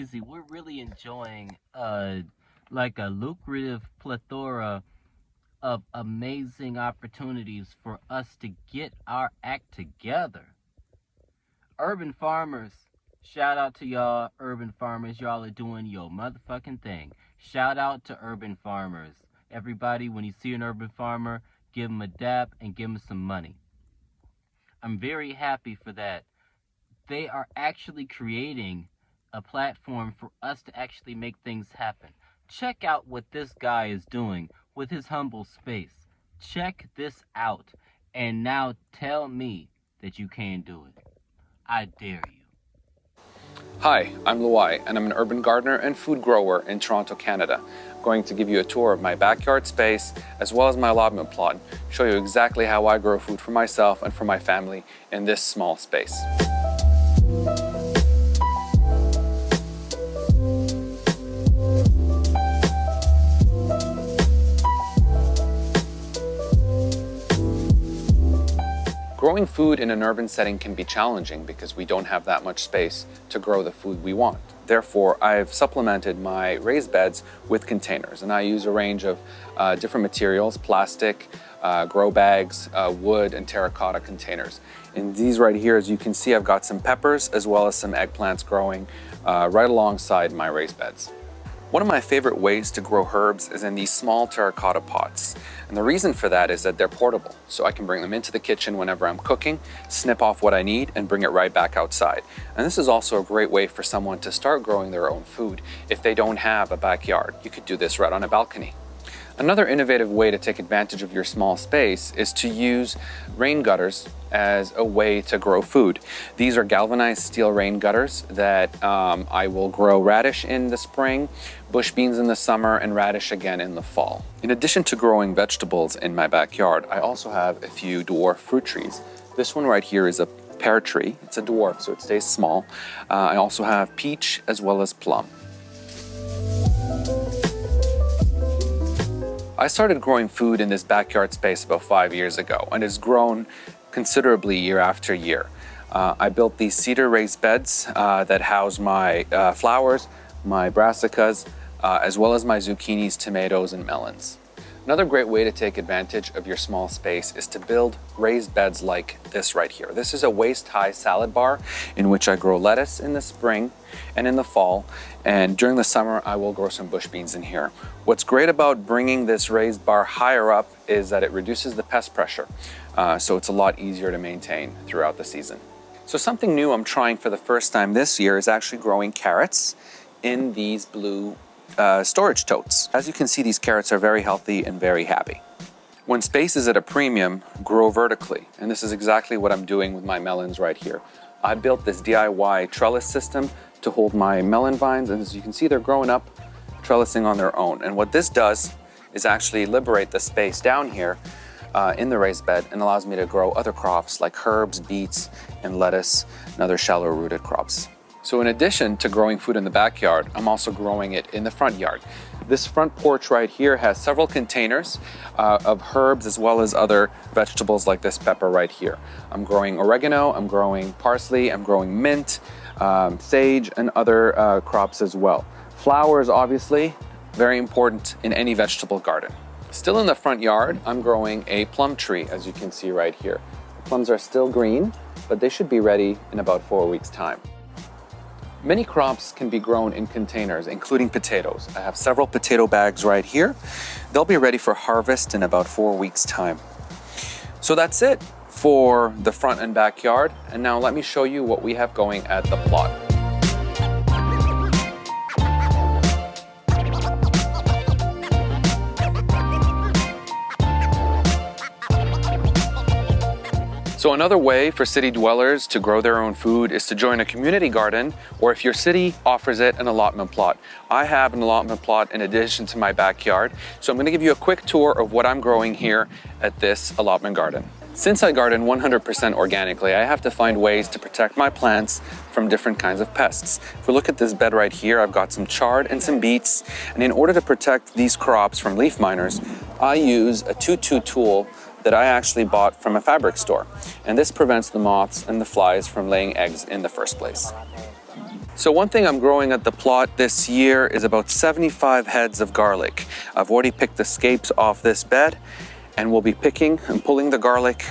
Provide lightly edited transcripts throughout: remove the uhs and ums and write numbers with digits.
crazy. We're really enjoying like a lucrative plethora of amazing opportunities for us to get our act together. Urban farmers, shout out to y'all, urban farmers. Y'all are doing your motherfucking thing. Shout out to urban farmers. Everybody, when you see an urban farmer, give them a dap and give them some money. I'm very happy for that. They are actually creating a platform for us to actually make things happen. Check out what this guy is doing with his humble space. Check this out. And now tell me that you can do it. I dare you. Hi, I'm Luai, and I'm an urban gardener and food grower in Toronto, Canada. I'm going to give you a tour of my backyard space as well as my allotment plot, show you exactly how I grow food for myself and for my family in this small space. Growing food in an urban setting can be challenging because we don't have that much space to grow the food we want. Therefore, I've supplemented my raised beds with containers, and I use a range of different materials: plastic, grow bags, wood, and terracotta containers. In these right here, as you can see, I've got some peppers as well as some eggplants growing right alongside my raised beds. One of my favorite ways to grow herbs is in these small terracotta pots. And the reason for that is that they're portable. So I can bring them into the kitchen whenever I'm cooking, snip off what I need, and bring it right back outside. And this is also a great way for someone to start growing their own food if they don't have a backyard. You could do this right on a balcony. Another innovative way to take advantage of your small space is to use rain gutters as a way to grow food. These are galvanized steel rain gutters that I will grow radish in the spring, bush beans in the summer, and radish again in the fall. In addition to growing vegetables in my backyard, I also have a few dwarf fruit trees. This one right here is a pear tree. It's a dwarf, so it stays small. I also have peach as well as plum. I started growing food in this backyard space about 5 years ago, and it's grown considerably year after year. I built these cedar raised beds that house my flowers, my brassicas, as well as my zucchinis, tomatoes, and melons. Another great way to take advantage of your small space is to build raised beds like this right here. This is a waist-high salad bar in which I grow lettuce in the spring and in the fall, and during the summer I will grow some bush beans in here. What's great about bringing this raised bar higher up is that it reduces the pest pressure, so it's a lot easier to maintain throughout the season. So something new I'm trying for the first time this year is actually growing carrots in these blue storage totes. As you can see, these carrots are very healthy and very happy. When space is at a premium, grow vertically, and this is exactly what I'm doing with my melons right here. I built this DIY trellis system to hold my melon vines, and as you can see, they're growing up, trellising on their own. And what this does is actually liberate the space down here in the raised bed and allows me to grow other crops like herbs, beets, and lettuce, and other shallow rooted crops. So in addition to growing food in the backyard, I'm also growing it in the front yard. This front porch right here has several containers of herbs as well as other vegetables like this pepper right here. I'm growing oregano, I'm growing parsley, I'm growing mint, sage, and other crops as well. Flowers, obviously, very important in any vegetable garden. Still in the front yard, I'm growing a plum tree, as you can see right here. The plums are still green, but they should be ready in about 4 weeks' time. Many crops can be grown in containers, including potatoes. I have several potato bags right here. They'll be ready for harvest in about 4 weeks' time. So that's it for the front and backyard. And now let me show you what we have going at the plot. So another way for city dwellers to grow their own food is to join a community garden, or if your city offers it, an allotment plot. I have an allotment plot in addition to my backyard, so I'm going to give you a quick tour of what I'm growing here at this allotment garden. Since I garden 100% organically, I have to find ways to protect my plants from different kinds of pests. If we look at this bed right here, I've got some chard and some beets, and in order to protect these crops from leaf miners, I use a 2-2 tool that I actually bought from a fabric store. And this prevents the moths and the flies from laying eggs in the first place. So one thing I'm growing at the plot this year is about 75 heads of garlic. I've already picked the scapes off this bed, and we'll be picking and pulling the garlic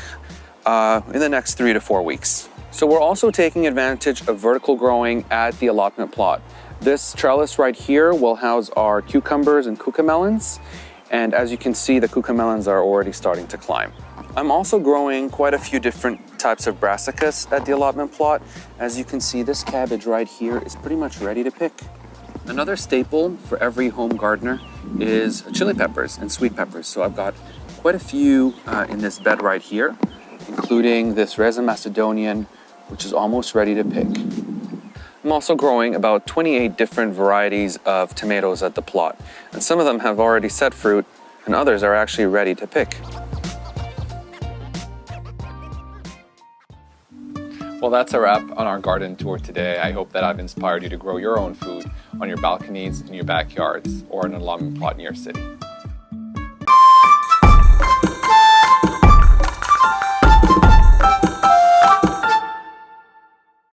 in the next 3 to 4 weeks. So we're also taking advantage of vertical growing at the allotment plot. This trellis right here will house our cucumbers and cucamelons. And as you can see, the cucamelons are already starting to climb. I'm also growing quite a few different types of brassicas at the allotment plot. As you can see, this cabbage right here is pretty much ready to pick. Another staple for every home gardener is chili peppers and sweet peppers. So I've got quite a few in this bed right here, including this resin Macedonian, which is almost ready to pick. I'm also growing about 28 different varieties of tomatoes at the plot, and some of them have already set fruit, and others are actually ready to pick. Well, that's a wrap on our garden tour today. I hope that I've inspired you to grow your own food on your balconies, in your backyards, or in an allotment plot in your city.